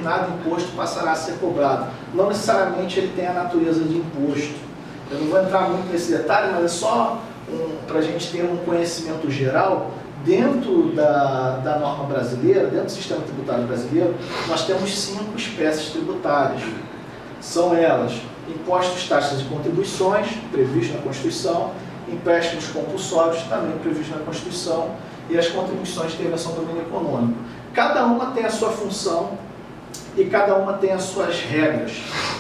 determinado imposto passará a ser cobrado. Não necessariamente ele tem a natureza de imposto. Eu não vou entrar muito nesse detalhe, mas é só para a gente ter um conhecimento geral. Dentro da norma brasileira, dentro do sistema tributário brasileiro, nós temos 5 espécies tributárias. São elas: impostos, taxas e contribuições, previsto na Constituição, empréstimos compulsórios, também previsto na Constituição, e as contribuições de intervenção do domínio econômico. Cada uma tem a sua função e cada uma tem as suas regras.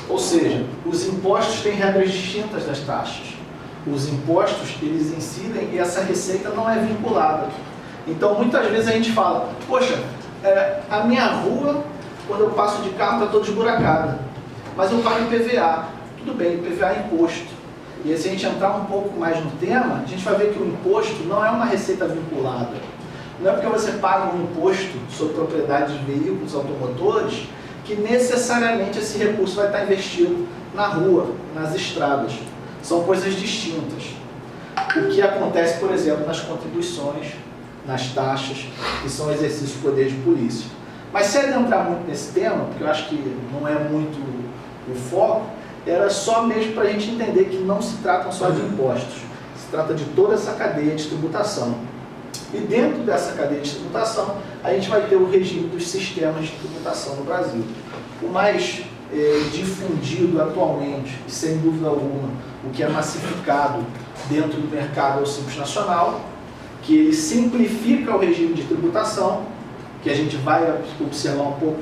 Ou seja, os impostos têm regras distintas das taxas. Os impostos, eles incidem e essa receita não é vinculada. Então, muitas vezes a gente fala, poxa, a minha rua, quando eu passo de carro, está toda esburacada, mas eu pago IPVA. Tudo bem, IPVA é imposto. E se a gente entrar um pouco mais no tema, a gente vai ver que o imposto não é uma receita vinculada. Não é porque você paga um imposto sobre propriedade de veículos automotores que necessariamente esse recurso vai estar investido na rua, nas estradas. São coisas distintas. O que acontece, por exemplo, nas contribuições, nas taxas, que são exercícios de poder de polícia. Mas se adentrar muito nesse tema, porque eu acho que não é muito o foco, era só mesmo para a gente entender que não se trata só de impostos, se trata de toda essa cadeia de tributação. E dentro dessa cadeia de tributação, a gente vai ter o regime dos sistemas de tributação no Brasil. O mais difundido atualmente, e sem dúvida alguma, o que é massificado dentro do mercado é o Simples Nacional, que ele simplifica o regime de tributação, que a gente vai observar um pouco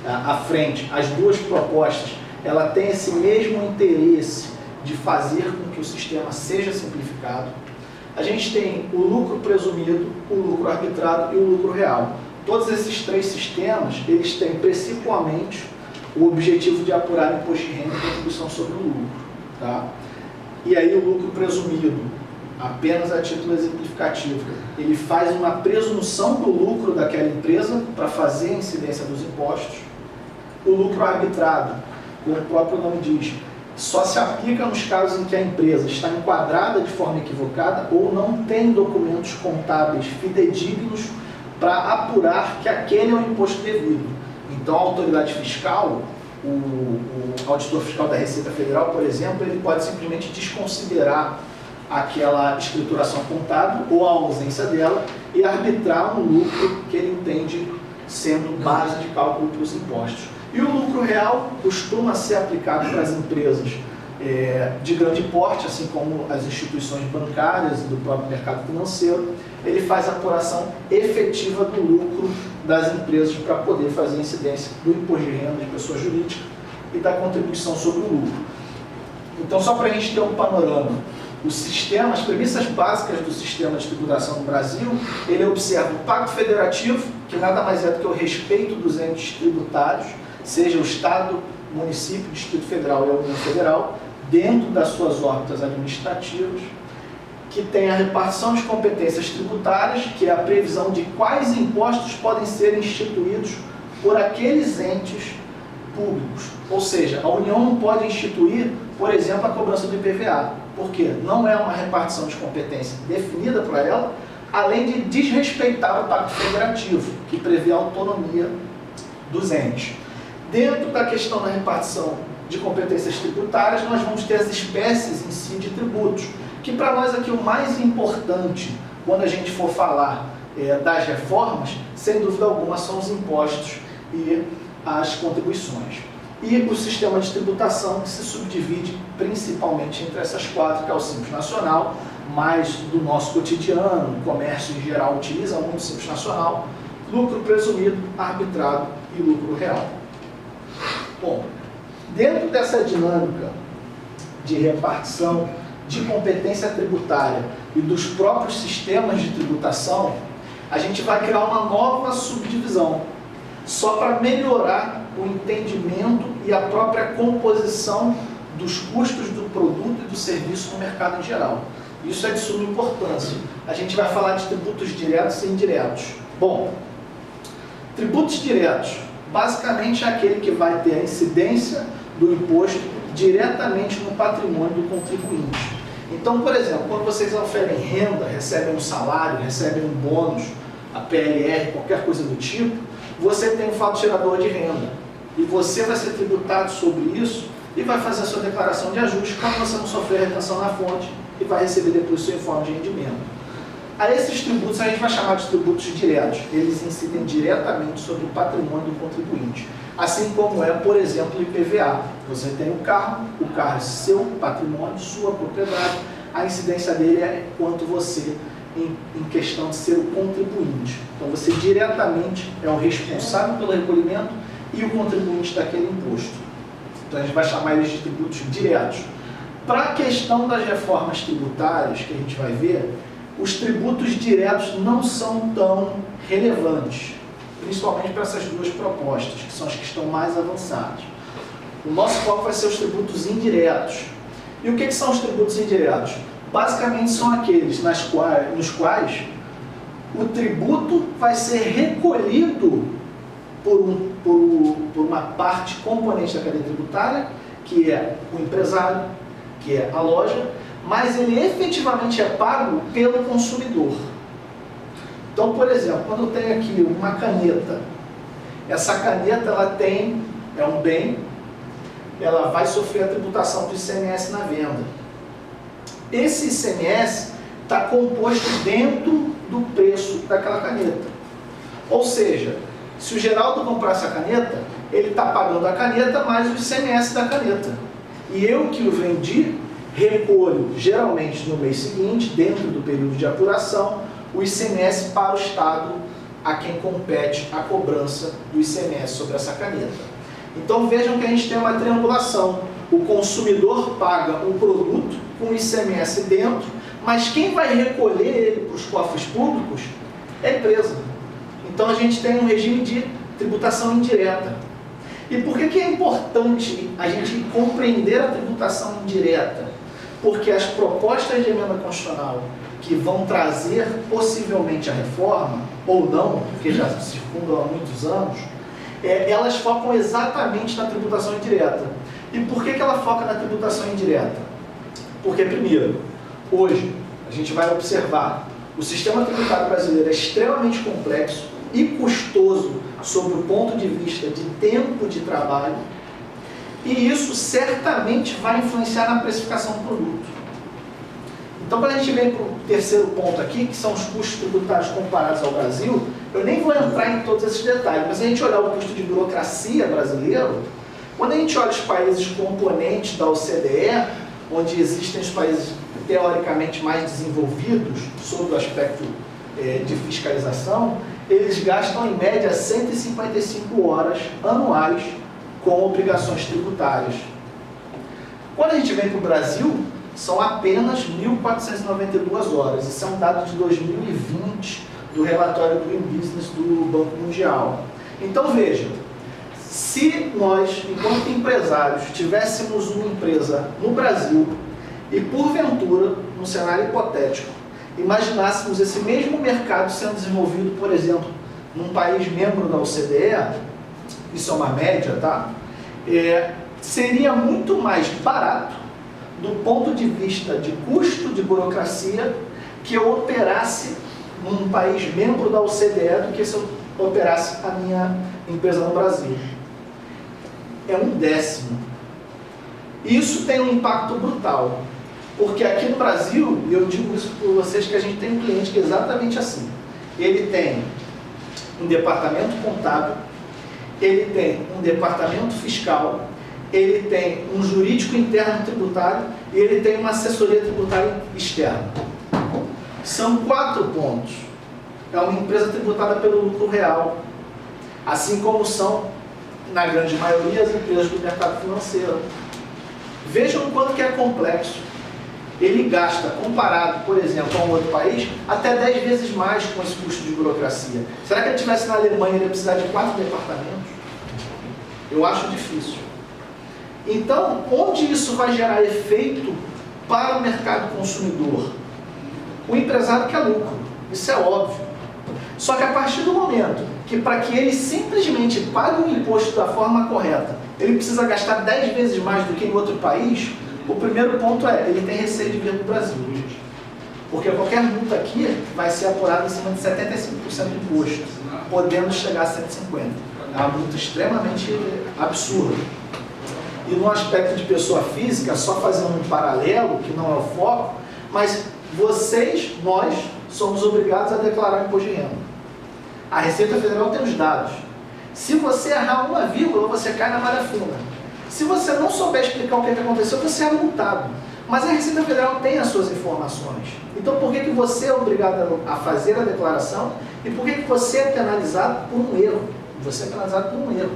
à frente. As duas propostas, ela tem esse mesmo interesse de fazer com que o sistema seja simplificado. A gente tem o lucro presumido, o lucro arbitrado e o lucro real. Todos esses 3 sistemas, eles têm principalmente o objetivo de apurar imposto de renda e contribuição sobre o lucro. Tá? E aí o lucro presumido, apenas a título exemplificativo, ele faz uma presunção do lucro daquela empresa para fazer a incidência dos impostos. O lucro arbitrado, como o próprio nome diz, só se aplica nos casos em que a empresa está enquadrada de forma equivocada ou não tem documentos contábeis fidedignos para apurar que aquele é o imposto devido. Então, a autoridade fiscal, o auditor fiscal da Receita Federal, por exemplo, ele pode simplesmente desconsiderar aquela escrituração contábil ou a ausência dela e arbitrar um lucro que ele entende sendo base de cálculo para os impostos. E o lucro real costuma ser aplicado para as empresas de grande porte, assim como as instituições bancárias e do próprio mercado financeiro. Ele faz a apuração efetiva do lucro das empresas para poder fazer a incidência do imposto de renda de pessoa jurídica e da contribuição sobre o lucro. Então, só para a gente ter um panorama, o sistema, as premissas básicas do sistema de tributação no Brasil, ele observa o pacto federativo, que nada mais é do que o respeito dos entes tributários, seja o Estado, município, Distrito Federal e a União Federal, dentro das suas órbitas administrativas, que tem a repartição de competências tributárias, que é a previsão de quais impostos podem ser instituídos por aqueles entes públicos. Ou seja, a União não pode instituir, por exemplo, a cobrança do IPVA, porque não é uma repartição de competência definida para ela, além de desrespeitar o Pacto Federativo, que prevê a autonomia dos entes. Dentro da questão da repartição de competências tributárias, nós vamos ter as espécies em si de tributos, que para nós aqui o mais importante, quando a gente for falar das reformas, sem dúvida alguma, são os impostos e as contribuições. E o sistema de tributação, que se subdivide principalmente entre essas 4, que é o Simples Nacional, mais do nosso cotidiano, o comércio em geral utiliza muito o Simples Nacional, lucro presumido, arbitrado e lucro real. Bom, dentro dessa dinâmica de repartição de competência tributária e dos próprios sistemas de tributação, a gente vai criar uma nova subdivisão, só para melhorar o entendimento e a própria composição dos custos do produto e do serviço no mercado em geral. Isso é de suma importância. A gente vai falar de tributos diretos e indiretos. Bom, tributos diretos, basicamente é aquele que vai ter a incidência do imposto diretamente no patrimônio do contribuinte. Então, por exemplo, quando vocês oferem renda, recebem um salário, recebem um bônus, a PLR, qualquer coisa do tipo, você tem um fato gerador de renda. e você vai ser tributado sobre isso e vai fazer a sua declaração de ajuste quando você não sofrer retenção na fonte e vai receber depois o seu informe de rendimento. A esses tributos a gente vai chamar de tributos diretos. Eles incidem diretamente sobre o patrimônio do contribuinte. Assim como é, por exemplo, o IPVA. Você tem o carro é seu patrimônio, sua propriedade, a incidência dele é quanto você, em questão de ser o contribuinte. Então você diretamente é o responsável pelo recolhimento e o contribuinte daquele imposto. Então a gente vai chamar eles de tributos diretos. Para a questão das reformas tributárias que a gente vai ver, os tributos diretos não são tão relevantes, principalmente para essas duas propostas, que são as que estão mais avançadas. O nosso foco vai ser os tributos indiretos. E o que são os tributos indiretos? Basicamente são aqueles nos quais o tributo vai ser recolhido por uma parte componente da cadeia tributária, que é o empresário, que é a loja, mas ele efetivamente é pago pelo consumidor. Então, por exemplo, quando eu tenho aqui uma caneta, essa caneta é um bem, ela vai sofrer a tributação do ICMS na venda. Esse ICMS está composto dentro do preço daquela caneta. Ou seja, se o Geraldo comprar essa caneta, ele está pagando a caneta mais o ICMS da caneta. E eu que o vendi, recolho, geralmente no mês seguinte, dentro do período de apuração, o ICMS para o Estado, a quem compete a cobrança do ICMS sobre essa caneta. Então vejam que a gente tem uma triangulação. O consumidor paga o produto com o ICMS dentro, mas quem vai recolher ele para os cofres públicos é a empresa. Então a gente tem um regime de tributação indireta. E por que é importante a gente compreender a tributação indireta? Porque as propostas de emenda constitucional que vão trazer possivelmente a reforma, ou não, porque já se fundam há muitos anos, elas focam exatamente na tributação indireta. E por que ela foca na tributação indireta? Porque, primeiro, hoje a gente vai observar o sistema tributário brasileiro é extremamente complexo e custoso sob o ponto de vista de tempo de trabalho, e isso certamente vai influenciar na precificação do produto. Então, quando a gente vem para o terceiro ponto aqui, que são os custos tributários comparados ao Brasil, eu nem vou entrar em todos esses detalhes, mas se a gente olhar o custo de burocracia brasileiro, quando a gente olha os países componentes da OCDE, onde existem os países teoricamente mais desenvolvidos sobre o aspecto de fiscalização, eles gastam em média 155 horas anuais com obrigações tributárias. Quando a gente vem para o Brasil, são apenas 1.492 horas. Isso é um dado de 2020 do relatório do Business do Banco Mundial. Então veja, se nós, enquanto empresários, tivéssemos uma empresa no Brasil e porventura, num cenário hipotético, imaginássemos esse mesmo mercado sendo desenvolvido, por exemplo, num país membro da OCDE, isso é uma média, tá? Seria muito mais barato do ponto de vista de custo de burocracia que eu operasse num país membro da OCDE do que se eu operasse a minha empresa no Brasil. É 1/10. Isso tem um impacto brutal, porque aqui no Brasil, e eu digo isso para vocês, que a gente tem um cliente que é exatamente assim. Ele tem um departamento contábil, ele tem um departamento fiscal, ele tem um jurídico interno tributário e ele tem uma assessoria tributária externa. São 4 pontos. É uma empresa tributada pelo lucro real, assim como são, na grande maioria, as empresas do mercado financeiro. Vejam o quanto que é complexo. Ele gasta, comparado, por exemplo, a um outro país, até 10 vezes mais com esse custo de burocracia. Será que ele estivesse na Alemanha, ele ia precisar de 4 departamentos? Eu acho difícil. Então, onde isso vai gerar efeito para o mercado consumidor? O empresário quer lucro, isso é óbvio. Só que a partir do momento que, para que ele simplesmente pague o imposto da forma correta, ele precisa gastar 10 vezes mais do que em outro país, o primeiro ponto é, ele tem receio de vir para o Brasil. Porque qualquer multa aqui vai ser apurada em cima de 75% de imposto, podendo chegar a 150%. É uma multa extremamente absurda. E no aspecto de pessoa física, só fazendo um paralelo, que não é o foco, mas vocês, nós, somos obrigados a declarar imposto de renda. A Receita Federal tem os dados. Se você errar uma vírgula, você cai na malha fina. Se você não souber explicar o que aconteceu, você é multado. Mas a Receita Federal tem as suas informações. Então por que você é obrigado a fazer a declaração e por que você é penalizado por um erro? Você é penalizado por um erro.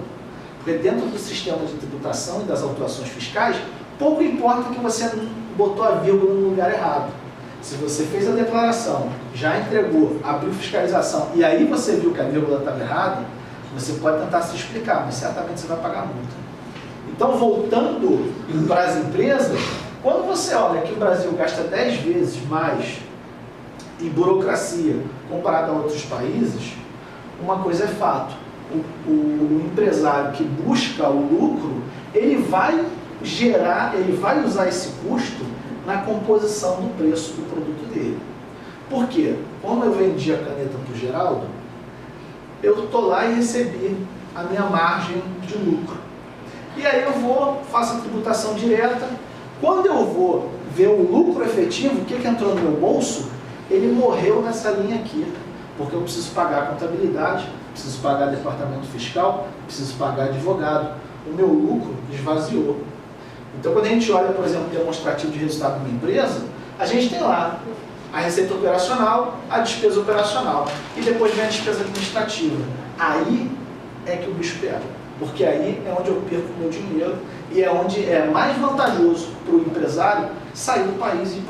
Porque dentro do sistema de tributação e das autuações fiscais, pouco importa que você botou a vírgula no lugar errado. Se você fez a declaração, já entregou, abriu fiscalização e aí você viu que a vírgula estava errada, você pode tentar se explicar, mas certamente você vai pagar a multa. Então, voltando para as empresas, quando você olha que o Brasil gasta 10 vezes mais em burocracia comparado a outros países, uma coisa é fato. O empresário que busca o lucro, ele vai usar esse custo na composição do preço do produto dele. Por quê? Como eu vendi a caneta para o Geraldo, eu estou lá e recebi a minha margem de lucro. E aí eu faço a tributação direta. Quando eu vou ver o lucro efetivo, o que entrou no meu bolso, ele morreu nessa linha aqui. Porque eu preciso pagar a contabilidade, preciso pagar departamento fiscal, preciso pagar advogado. O meu lucro esvaziou. Então, quando a gente olha, por exemplo, o demonstrativo de resultado de uma empresa, a gente tem lá a receita operacional, a despesa operacional e depois vem a despesa administrativa. Aí é que o bicho pega, porque aí é onde eu perco o meu dinheiro e é onde é mais vantajoso para o empresário sair do país e ir para